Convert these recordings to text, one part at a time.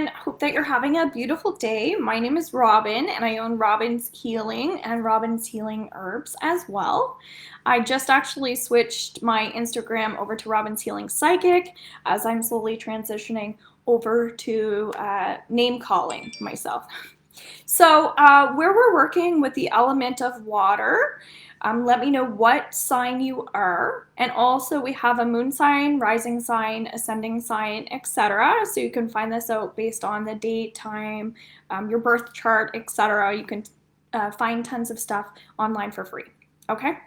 everyone. Hope that you're having a beautiful day. My name is Robin, and I own Robin's Healing and Robin's Healing Herbs as well. I just actually switched my Instagram over to Robin's Healing Psychic as I'm slowly transitioning over to name calling myself. So, where we're working with the element of water, let me know what sign you are. And also, we have a moon sign, rising sign, ascending sign, etc. So, you can find this out based on the date, time, your birth chart, etc. You can find tons of stuff online for free. Okay?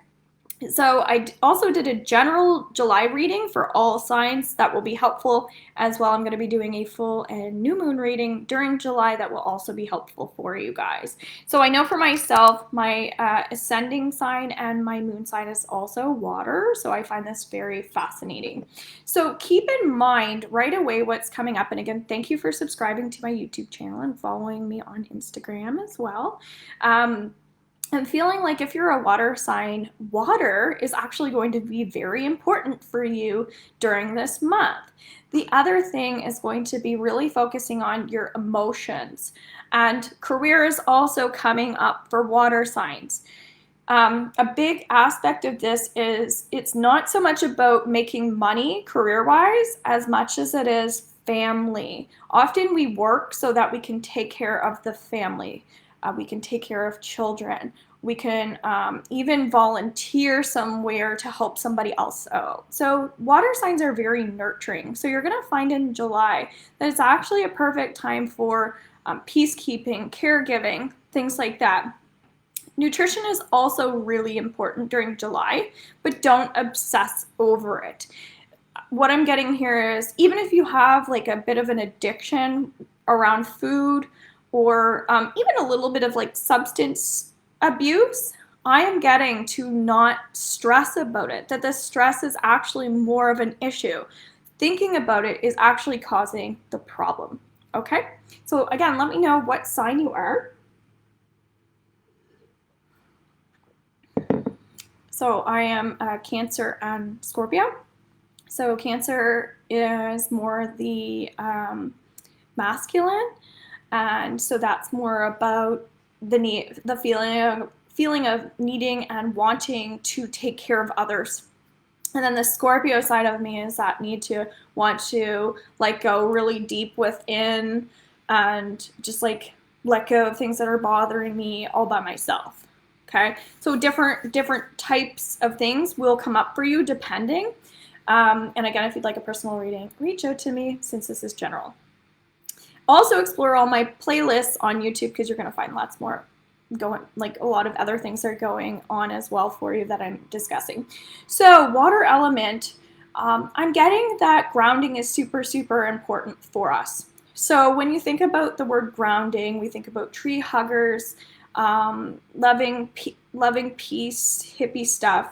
So I also did a general July reading for all signs that will be helpful as well. I'm going to be doing a full and new moon reading during July that will also be helpful for you guys. So I know for myself, my ascending sign and my moon sign is also water. So I find this very fascinating. So keep in mind right away what's coming up. And again, thank you for subscribing to my YouTube channel and following me on Instagram as well. I'm feeling like if you're a water sign, water is actually going to be very important for you during this month. The other thing is going to be really focusing on your emotions. And career is also coming up for water signs. A big aspect of this is it's not so much about making money career-wise as much as it is family. Often we work so that we can take care of the family. We can take care of children. We can even volunteer somewhere to help somebody else out. So water signs are very nurturing. So you're going to find in July that it's actually a perfect time for peacekeeping, caregiving, things like that. Nutrition is also really important during July, but don't obsess over it. What I'm getting here is even if you have like a bit of an addiction around food, or even a little bit of like substance abuse, I am getting to not stress about it, that the stress is actually more of an issue. Thinking about it is actually causing the problem. Okay? So again, let me know what sign you are. So I am Cancer and Scorpio. So Cancer is more the masculine, and so that's more about the feeling of needing and wanting to take care of others. And then the Scorpio side of me is that need to want to like go really deep within and just like let go of things that are bothering me all by myself. Okay, so different types of things will come up for you depending. And again, if you'd like a personal reading, reach out to me since this is general. Also explore all my playlists on YouTube because you're going to find lots more going, like a lot of other things are going on as well for you that I'm discussing. So water element, I'm getting that grounding is super, super important for us. So when you think about the word grounding, we think about tree huggers, loving peace, hippie stuff.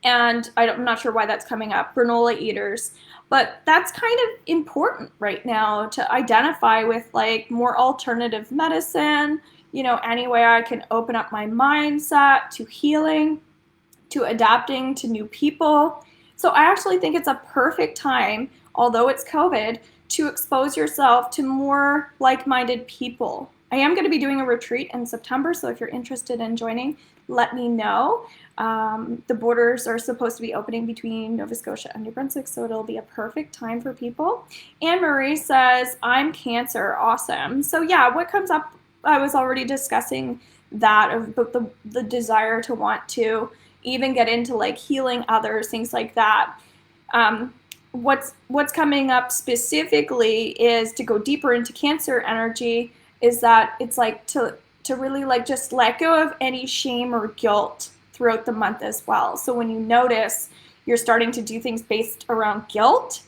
And I'm not sure why that's coming up, granola eaters. But that's kind of important right now to identify with like more alternative medicine, any way I can open up my mindset to healing, to adapting to new people. So I actually think it's a perfect time, although it's COVID, to expose yourself to more like-minded people. I am going to be doing a retreat in September, so if you're interested in joining, let me know. The borders are supposed to be opening between Nova Scotia and New Brunswick, so it'll be a perfect time for people. Anne Marie says, I'm Cancer. Awesome. So yeah, what comes up, I was already discussing that of the desire to want to even get into like healing others, things like that. What's coming up specifically is to go deeper into Cancer energy, is that it's like to really like just let go of any shame or guilt throughout the month as well. So when you notice you're starting to do things based around guilt,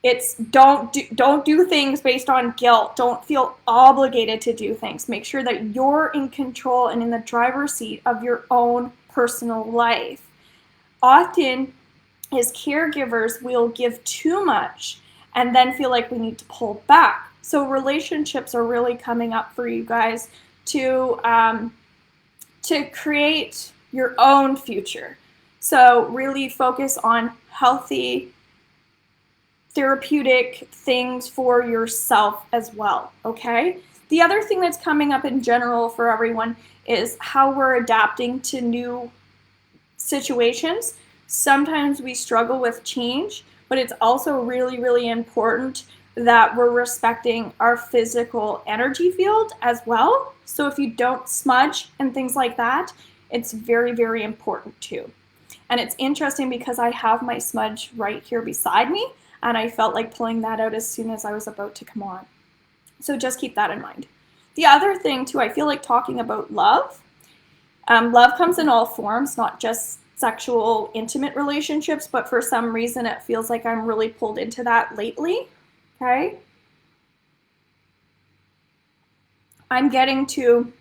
it's don't do things based on guilt. Don't feel obligated to do things. Make sure that you're in control and in the driver's seat of your own personal life. Often as caregivers, we'll give too much and then feel like we need to pull back. So relationships are really coming up for you guys to create your own future. So really focus on healthy therapeutic things for yourself as well, okay? The other thing that's coming up in general for everyone is how we're adapting to new situations. Sometimes we struggle with change, but it's also really, really important that we're respecting our physical energy field as well. So if you don't smudge and things like that, it's very, very important too. And it's interesting because I have my smudge right here beside me, and I felt like pulling that out as soon as I was about to come on. So just keep that in mind. The other thing too, I feel like talking about love. Love comes in all forms, not just sexual, intimate relationships, but for some reason it feels like I'm really pulled into that lately, okay? I'm getting to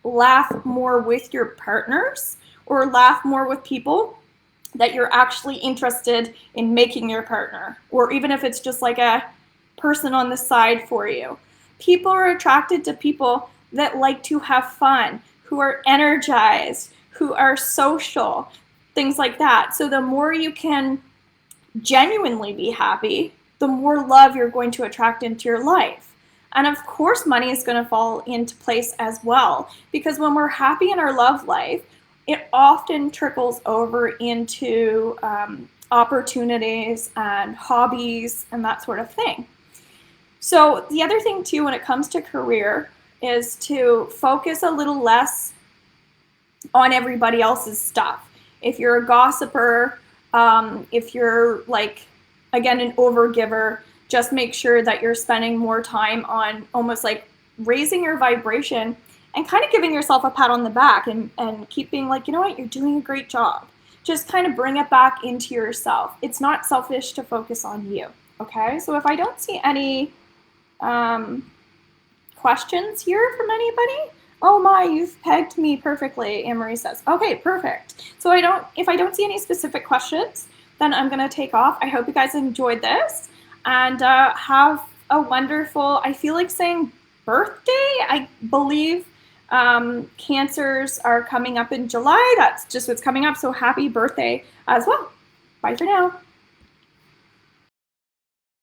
laugh more with your partners or laugh more with people that you're actually interested in making your partner, or even if it's just like a person on the side for you. People are attracted to people that like to have fun, who are energized, who are social, things like that. So the more you can genuinely be happy, the more love you're going to attract into your life. And of course, money is going to fall into place as well, because when we're happy in our love life, it often trickles over into opportunities and hobbies and that sort of thing. So the other thing too, when it comes to career, is to focus a little less on everybody else's stuff. If you're a gossiper, if you're like, again, an overgiver, just make sure that you're spending more time on almost like raising your vibration and kind of giving yourself a pat on the back and keep being like, you know what, you're doing a great job. Just kind of bring it back into yourself. It's not selfish to focus on you, okay? So if I don't see any questions here from anybody, oh my, you've pegged me perfectly, Anne-Marie says. Okay, perfect. So if I don't see any specific questions, then I'm gonna take off. I hope you guys enjoyed this and have a wonderful, I feel like saying birthday. I believe Cancers are coming up in July. That's just what's coming up. So happy birthday as well. Bye for now.